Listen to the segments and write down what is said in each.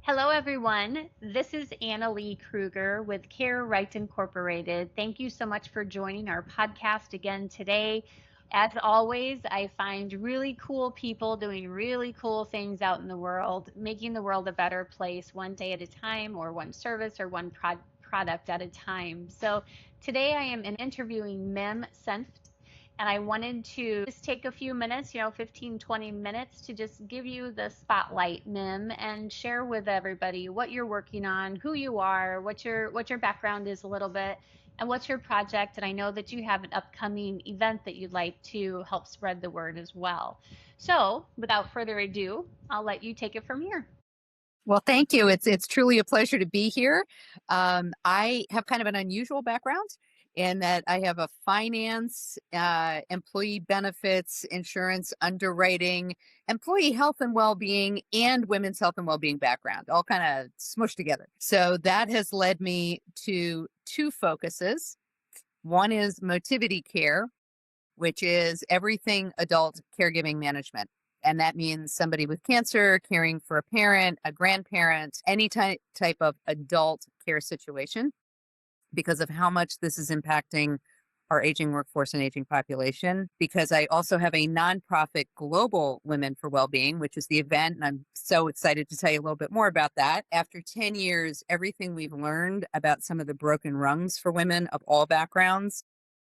Hello, everyone. This is Annalee Kruger with Care Right Incorporated. Thank you so much for joining our podcast again today. As always, I find really cool people doing really cool things out in the world, making the world a better place one day at a time, or one service or one product at a time. So today I am interviewing Mim Senft, and I wanted to just take a few minutes, 15, 20 minutes to just give you the spotlight, Mim, and share with everybody what you're working on, who you are, what your background is a little bit, and what's your project. And I know that you have an upcoming event that you'd like to help spread the word as well. So, without further ado, I'll let you take it from here. Well, thank you. It's truly a pleasure to be here. I have kind of an unusual background in that I have a finance, employee benefits, insurance, underwriting, employee health and well-being, and women's health and well-being background, all kind of smushed together. So that has led me to two focuses. One is motivity care, which is everything adult caregiving management. And that means somebody with cancer, caring for a parent, a grandparent, any type of adult care situation, because of how much this is impacting our aging workforce and aging population. Because I also have a nonprofit, Global Women for Wellbeing, which is the event. And I'm so excited to tell you a little bit more about that. After 10 years, everything we've learned about some of the broken rungs for women of all backgrounds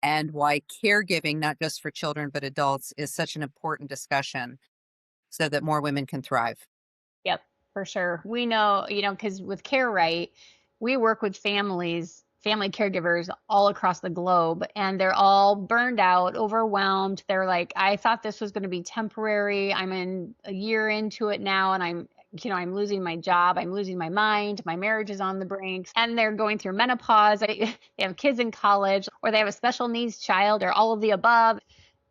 and why caregiving, not just for children, but adults, is such an important discussion so that more women can thrive. Yep, for sure. We know, because with Care Right, we work with families, family caregivers all across the globe, and they're all burned out, overwhelmed. They're like, I thought this was going to be temporary. I'm in a year into it now, and I'm losing my job. I'm losing my mind. My marriage is on the brink. And they're going through menopause. They have kids in college, or they have a special needs child, or all of the above.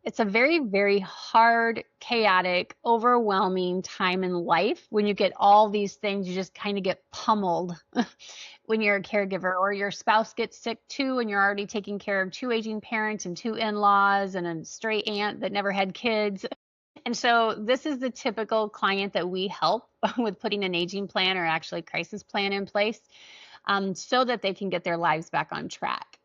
It's a very, very hard, chaotic, overwhelming time in life when you get all these things. You just kind of get pummeled when you're a caregiver, or your spouse gets sick too, and you're already taking care of two aging parents and two in-laws and a stray aunt that never had kids. And so this is the typical client that we help with putting an aging plan, or actually crisis plan, in place, so that they can get their lives back on track.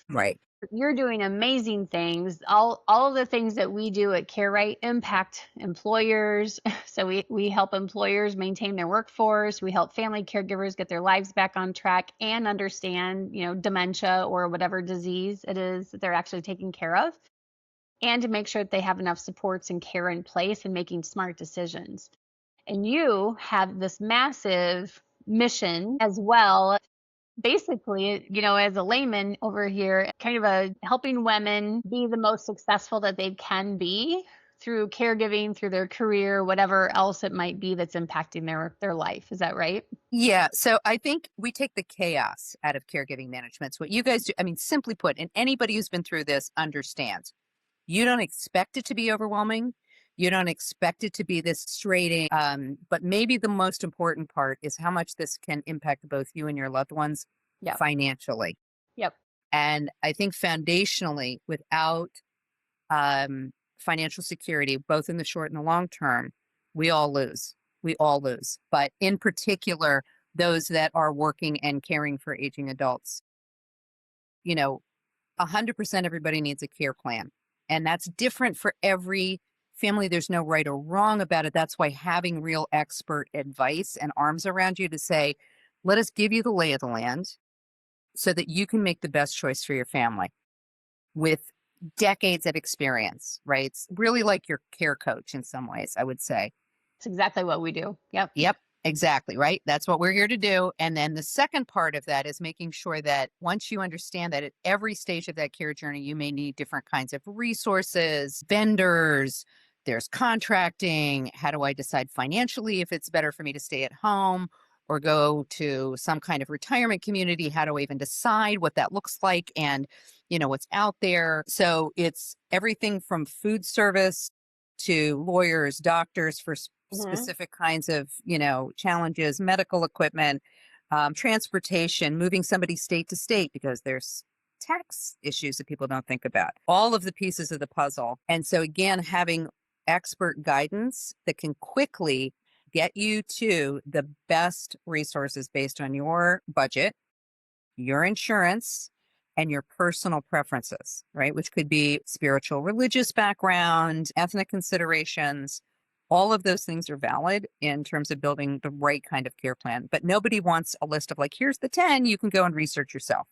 Right. You're doing amazing things. All of the things that we do at Care Right impact employers. So we help employers maintain their workforce. We help family caregivers get their lives back on track and understand, dementia or whatever disease it is that they're actually taking care of, and to make sure that they have enough supports and care in place and making smart decisions. And you have this massive mission as well. Basically, as a layman over here, kind of helping women be the most successful that they can be through caregiving, through their career, whatever else it might be that's impacting their life. Is that right? Yeah. So I think we take the chaos out of caregiving management. So what you guys do, I mean, simply put, and anybody who's been through this understands, you don't expect it to be overwhelming. You don't expect it to be this straight, but maybe the most important part is how much this can impact both you and your loved ones Yep. financially. Yep. And I think foundationally, without financial security, both in the short and the long term, we all lose. We all lose. But in particular, those that are working and caring for aging adults, you know, 100% everybody needs a care plan. And that's different for every family. There's no right or wrong about it. That's why having real expert advice and arms around you to say, let us give you the lay of the land so that you can make the best choice for your family with decades of experience, right? It's really like your care coach in some ways, I would say. It's exactly what we do. Yep. Yep, exactly, right? That's what we're here to do. And then the second part of that is making sure that once you understand that at every stage of that care journey, you may need different kinds of resources, vendors, there's contracting. How do I decide financially if it's better for me to stay at home or go to some kind of retirement community? How do I even decide what that looks like and, what's out there? So it's everything from food service to lawyers, doctors for Hmm. specific kinds of, challenges, medical equipment, transportation, moving somebody state to state because there's tax issues that people don't think about. All of the pieces of the puzzle. And so again, having expert guidance that can quickly get you to the best resources based on your budget, your insurance, and your personal preferences, right? Which could be spiritual, religious background, ethnic considerations. All of those things are valid in terms of building the right kind of care plan. But nobody wants a list of like, here's the 10, you can go and research yourself.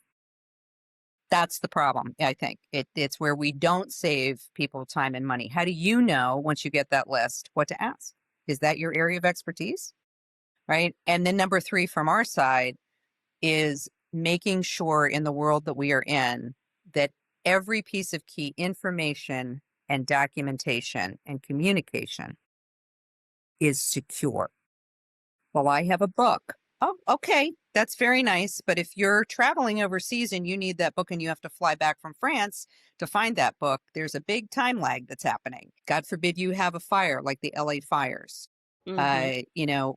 That's the problem, I think. It's where we don't save people time and money. How do you know once you get that list what to ask? Is that your area of expertise? Right. And then number three from our side is making sure in the world that we are in that every piece of key information and documentation and communication is secure. Well, I have a book. Oh, okay. That's very nice. But if you're traveling overseas and you need that book and you have to fly back from France to find that book, there's a big time lag that's happening. God forbid you have a fire like the LA fires. Hmm.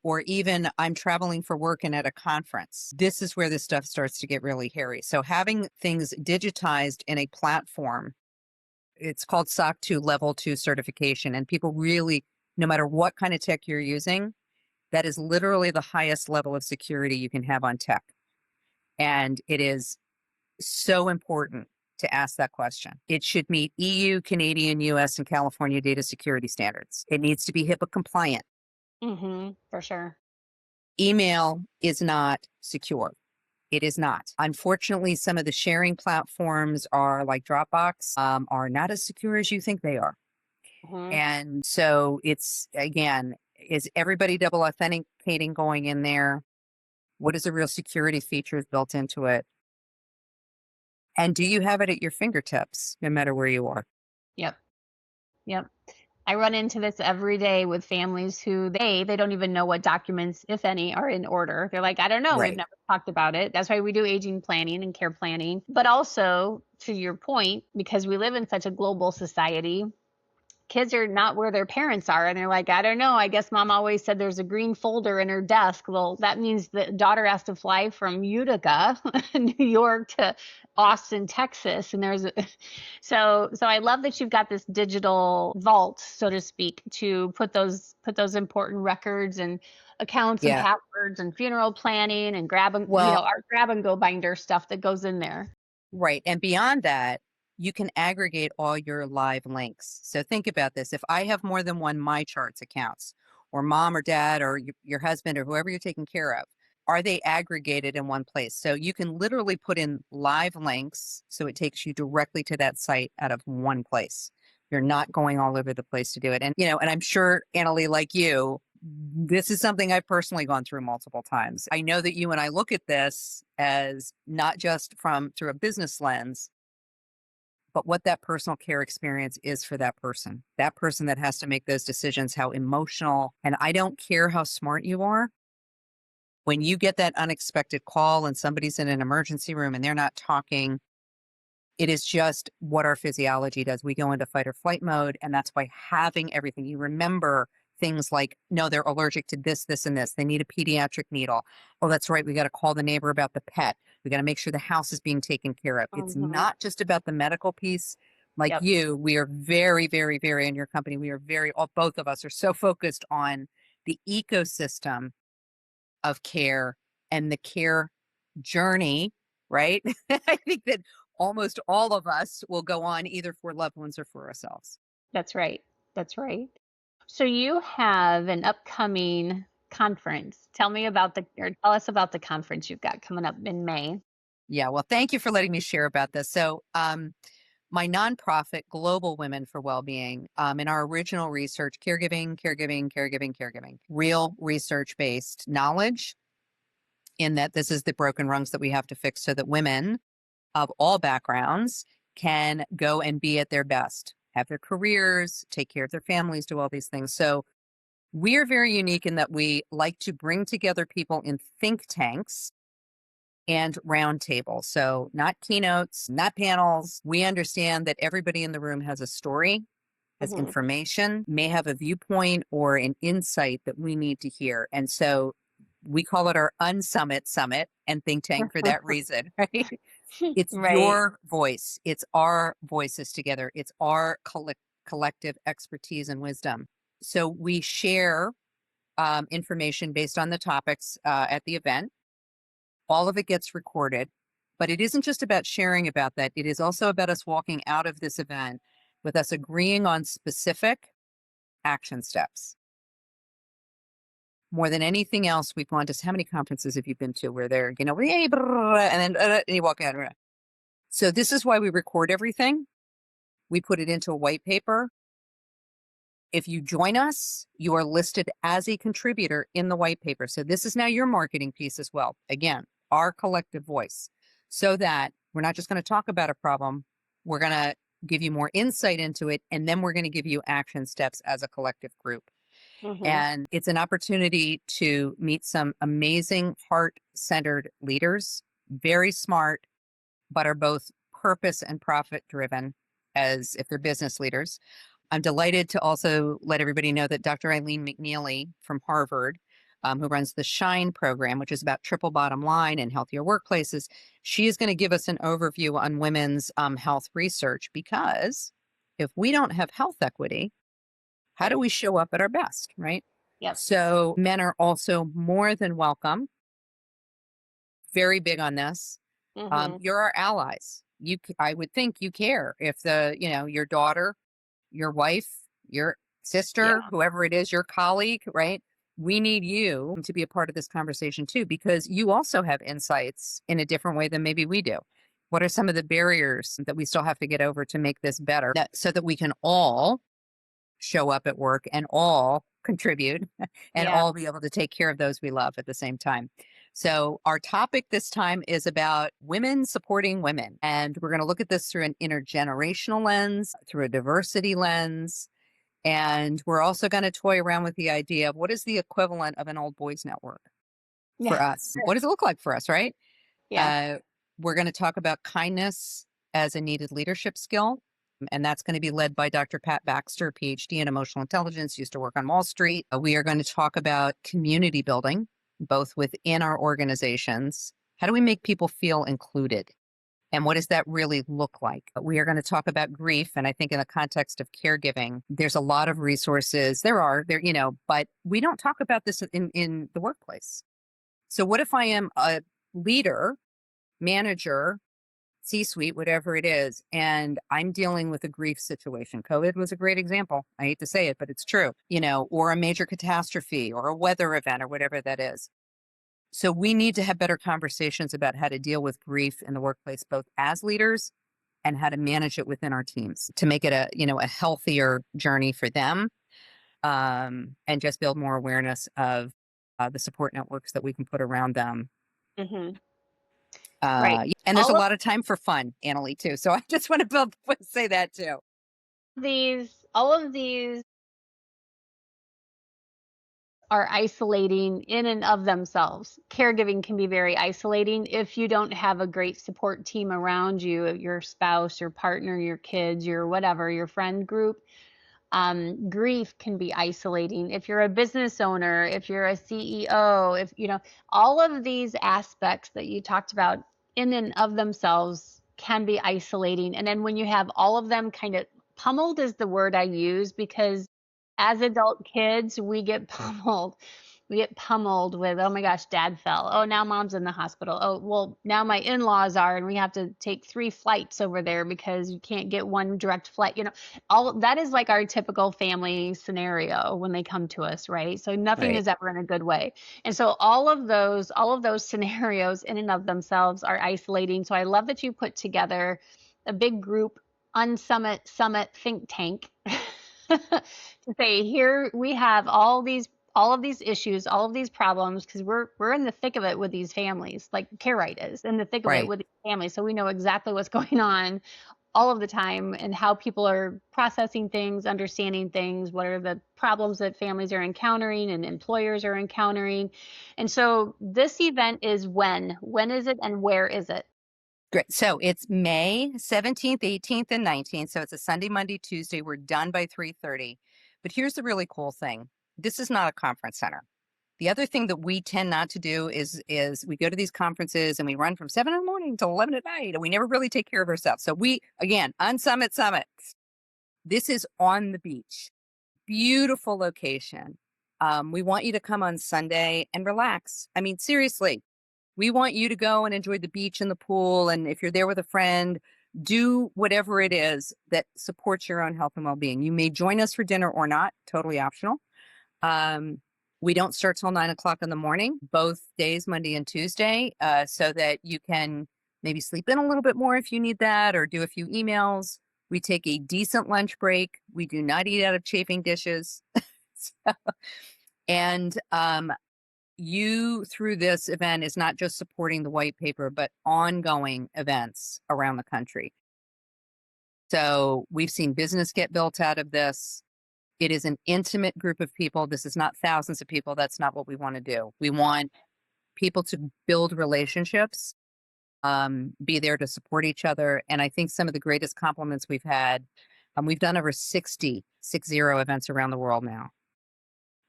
Or even I'm traveling for work and at a conference. This is where this stuff starts to get really hairy. So having things digitized in a platform, it's called SOC 2 Level 2 certification. And people really, no matter what kind of tech you're using, that is literally the highest level of security you can have on tech. And it is so important to ask that question. It should meet EU, Canadian, US, and California data security standards. It needs to be HIPAA compliant. For sure. Email is not secure. It is not. Unfortunately, some of the sharing platforms are like Dropbox, are not as secure as you think they are. Hmm. And so it's, again, is everybody double authenticating going in there? What is the real security features built into it? And do you have it at your fingertips, no matter where you are? Yep. Yep. I run into this every day with families who they don't even know what documents, if any, are in order. They're like, I don't know, we've Right. never talked about it. That's why we do aging planning and care planning. But also, to your point, because we live in such a global society, kids are not where their parents are, and they're like, I don't know, I guess mom always said there's a green folder in her desk. Well, that means the daughter has to fly from Utica, New York, to Austin, Texas, and so I love that you've got this digital vault, so to speak, to put those important records and accounts and Yeah. passwords and funeral planning and Well, our grab and go binder stuff that goes in there. right. And beyond that, you can aggregate all your live links. So think about this. If I have more than one My Charts accounts, or mom or dad or your husband or whoever you're taking care of, are they aggregated in one place? So you can literally put in live links. So it takes you directly to that site out of one place. You're not going all over the place to do it. And I'm sure, Annalee, like you, this is something I've personally gone through multiple times. I know that you and I look at this as not just through a business lens, but what that personal care experience is for that person that has to make those decisions, how emotional. And I don't care how smart you are. When you get that unexpected call and somebody's in an emergency room and they're not talking, it is just what our physiology does. We go into fight or flight mode. And that's why having everything, you remember things like, no, they're allergic to this, this, and this. They need a pediatric needle. Oh, that's right. We got to call the neighbor about the pet. We got to make sure the house is being taken care of. It's Hmm. not just about the medical piece. Like Yep. you, we are very, very, very in your company. We are both of us are so focused on the ecosystem of care and the care journey, right? I think that almost all of us will go on either for loved ones or for ourselves. That's right. That's right. So you have an upcoming conference. Tell us about the conference you've got coming up in May. Yeah, well, thank you for letting me share about this. So, my nonprofit, Global Women for Wellbeing, in our original research, caregiving, real research based knowledge, in that this is the broken rungs that we have to fix so that women of all backgrounds can go and be at their best, have their careers, take care of their families, do all these things. So we're very unique in that we like to bring together people in think tanks and roundtables. So not keynotes, not panels. We understand that everybody in the room has a story, has Hmm. information, may have a viewpoint or an insight that we need to hear. And so we call it our unsummit summit and think tank for that reason, right? It's Right. your voice. It's our voices together. It's our collective expertise and wisdom. So we share information based on the topics at the event. All of it gets recorded, but it isn't just about sharing about that. It is also about us walking out of this event with us agreeing on specific action steps. More than anything else, we've gone to how many conferences have you been to where they're, "Hey, and then and you walk out. So this is why we record everything. We put it into a white paper. If you join us, you are listed as a contributor in the white paper. So this is now your marketing piece as well. Again, our collective voice, so that we're not just going to talk about a problem. We're going to give you more insight into it. And then we're going to give you action steps as a collective group. Hmm. And it's an opportunity to meet some amazing heart-centered leaders, very smart, but are both purpose and profit driven as if they're business leaders. I'm delighted to also let everybody know that Dr. Eileen McNeely from Harvard, who runs the SHINE program, which is about triple bottom line and healthier workplaces, she is going to give us an overview on women's health research, because if we don't have health equity, how do Right. we show up at our best, right? Yep. So men are also more than welcome. Very big on this. Hmm. You're our allies. I would think you care if your daughter, your wife, your sister, Yeah. whoever it is, your colleague, right? We need you to be a part of this conversation too, because you also have insights in a different way than maybe we do. What are some of the barriers that we still have to get over to make this better, so that we can all show up at work and all contribute and Yeah. all be able to take care of those we love at the same time. So, our topic this time is about women supporting women. And we're going to look at this through an intergenerational lens, through a diversity lens. And we're also going to toy around with the idea of what is the equivalent of an old boys network Yeah. for us? Sure. What does it look like for us, right? Yeah. Uh, we're going to talk about kindness as a needed leadership skill. And that's going to be led by Dr. Pat Baxter, PhD in emotional intelligence, used to work on Wall Street. We are going to talk about community building, both within our organizations. How do we make people feel included? And what does that really look like? We are going to talk about grief. And I think in the context of caregiving, there's a lot of resources. But we don't talk about this in the workplace. So what if I am a leader, manager, C-suite, whatever it is, and I'm dealing with a grief situation? COVID was a great example. I hate to say it, but it's true, or a major catastrophe or a weather event or whatever that is. So we need to have better conversations about how to deal with grief in the workplace, both as leaders and how to manage it within our teams to make it a healthier journey for them, and just build more awareness of the support networks that we can put around them. Hmm. Right. And there's a All of lot of time for fun, Annalee, too. So I just want to say that too. all of these are isolating in and of themselves. Caregiving can be very isolating if you don't have a great support team around you, your spouse, your partner, your kids, your whatever, your friend group. Grief can be isolating. If you're a business owner, if you're a CEO, if all of these aspects that you talked about in and of themselves can be isolating. And then when you have all of them kind of pummeled is the word I use, because as adult kids, we get pummeled. We get pummeled with, oh my gosh, dad fell. Oh, now mom's in the hospital. Oh, well, now my in-laws are, and we have to take 3 flights over there because you can't get one direct flight. All that is like our typical family scenario when they come to us, right? So nothing Right. is ever in a good way. And so all of those scenarios in and of themselves are isolating. So I love that you put together a big group summit think tank to say, here we have all of these issues, all of these problems, because we're in the thick of it with these families, like Care Right is in the thick of it Right. with these families. So we know exactly what's going on all of the time and how people are processing things, understanding things, what are the problems that families are encountering and employers are encountering. And so this event is when? When is it and where is it? Great. So it's May 17th, 18th, and 19th. So it's a Sunday, Monday, Tuesday. We're done by 3:30. But here's the really cool thing. This is not a conference center. The other thing that we tend not to do is we go to these conferences and we run from 7 in the morning till 11 at night, and we never really take care of ourselves. So we, again, on Summit, this is on the beach. Beautiful location. We want you to come on Sunday and relax. I mean, seriously, we want you to go and enjoy the beach and the pool. And if you're there with a friend, do whatever it is that supports your own health and well being. You may join us for dinner or not, totally optional. Um, we don't start till 9 o'clock in the morning, both days, Monday and Tuesday, so that you can maybe sleep in a little bit more if you need that, or do a few emails. We take a decent lunch break. We do not eat out of chafing dishes. So, and you, through this event, is not just supporting the white paper, but ongoing events around the country. So we've seen business get built out of this. It is an intimate group of people. This is not thousands of people. That's not what we want to do. We want people to build relationships, be there to support each other. And I think some of the greatest compliments we've had, we've done over 60 events around the world now.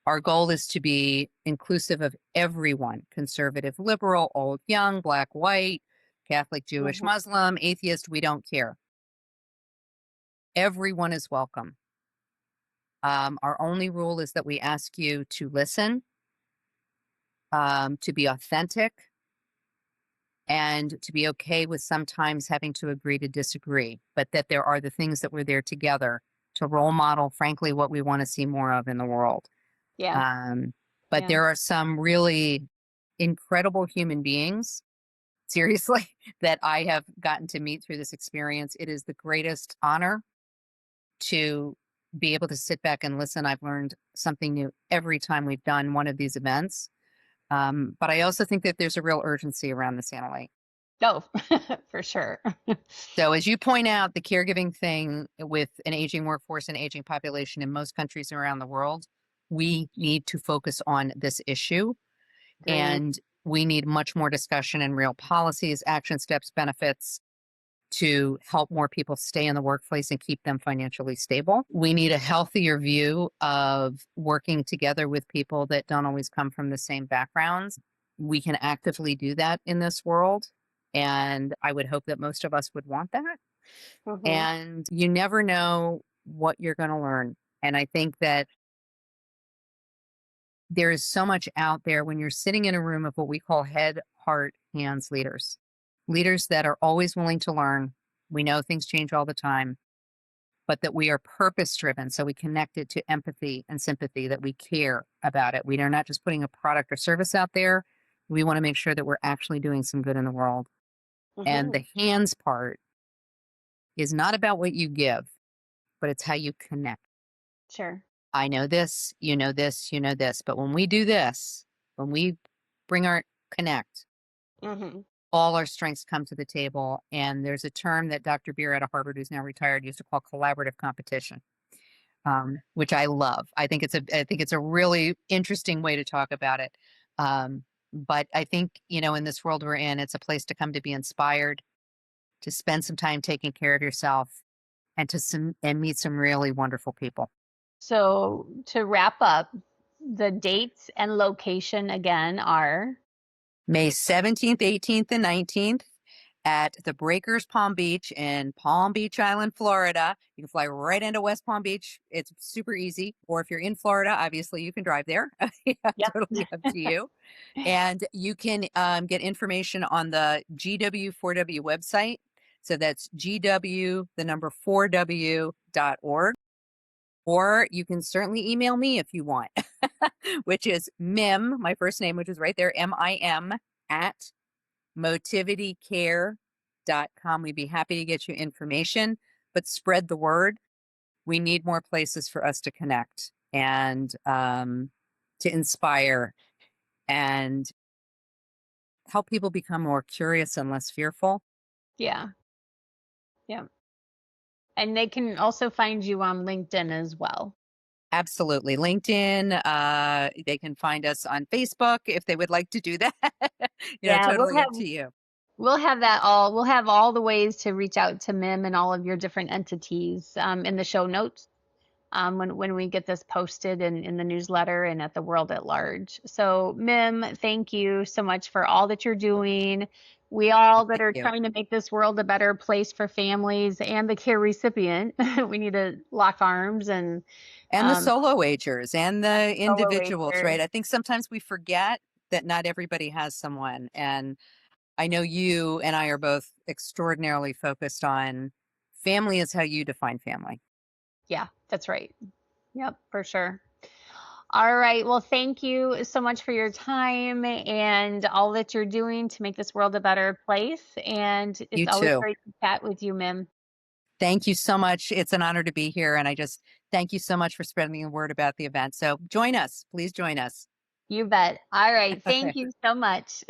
Our goal is to be inclusive of everyone, conservative, liberal, old, young, black, white, Catholic, Jewish, Hmm. Muslim, atheist, we don't care. Everyone is welcome. Our only rule is that we ask you to listen, to be authentic, and to be okay with sometimes having to agree to disagree, but that there are the things that we're there together to role model, frankly, what we want to see more of in the world. Yeah. Um, but Yeah. there are some really incredible human beings, seriously, that I have gotten to meet through this experience. It is the greatest honor to be able to sit back and listen. I've learned something new every time we've done one of these events. But I also think that there's a real urgency around this, Annalee. Oh, for sure. So, as you point out, the caregiving thing with an aging workforce and aging population in most countries around the world, we need to focus on this issue, Agreed. and we need much more discussion and real policies, action steps, benefits to help more people stay in the workplace and keep them financially stable. We need a healthier view of working together with people that don't always come from the same backgrounds. We can actively do that in this world. And I would hope that most of us would want that. Hmm. And you never know what you're going to learn. And I think that there is so much out there when you're sitting in a room of what we call head, heart, hands leaders, leaders that are always willing to learn. We know things change all the time, but that we are purpose driven. So we connect it to empathy and sympathy, that we care about it. We are not just putting a product or service out there. We want to make sure that we're actually doing some good in the world. And Hmm. the hands part is not about what you give, but it's how you connect. Sure. I know this, you know this, you know this. But when we do this, when we bring our connect, Hmm. all our strengths come to the table. And there's a term that Dr. Beer out of Harvard, who's now retired, used to call collaborative competition, which I love. I think it's a really interesting way to talk about it. But I think, in this world we're in, it's a place to come to be inspired, to spend some time taking care of yourself, and meet some really wonderful people. So to wrap up, the dates and location again are. May 17th, 18th, and 19th at the Breakers Palm Beach in Palm Beach Island, Florida. You can fly right into West Palm Beach. It's super easy. Or if you're in Florida, obviously you can drive there. Yeah, Yep. totally up to you. And you can get information on the GW4W website. So that's GW, the number 4W.org. Or you can certainly email me if you want, which is Mim, my first name, which is right there, MIM at motivitycare.com. We'd be happy to get you information, but spread the word. We need more places for us to connect and to inspire and help people become more curious and less fearful. Yeah. Yeah. And they can also find you on LinkedIn as well. Absolutely. LinkedIn. They can find us on Facebook if they would like to do that. Yeah, Totally up to you. we'll have all the ways to reach out to Mim and all of your different entities in the show notes. when we get this posted in the newsletter and at the world at large. So, Mim, thank you so much for all that you're doing. We all that Thank are you. trying to make this world a better place for families and the care recipient, we need to lock arms and And the um, solo agers and the solo individuals, wager. right? I think sometimes we forget that not everybody has someone. And I know you and I are both extraordinarily focused on family is how you define family. Yeah, that's right. Yep, for sure. All right. Well, thank you so much for your time and all that you're doing to make this world a better place. And You it's always too. great to chat with you, Mim. Thank you so much. It's an honor to be here. And I just thank you so much for spreading the word about the event. So join us. Please join us. You bet. All right. Thank Okay. you so much.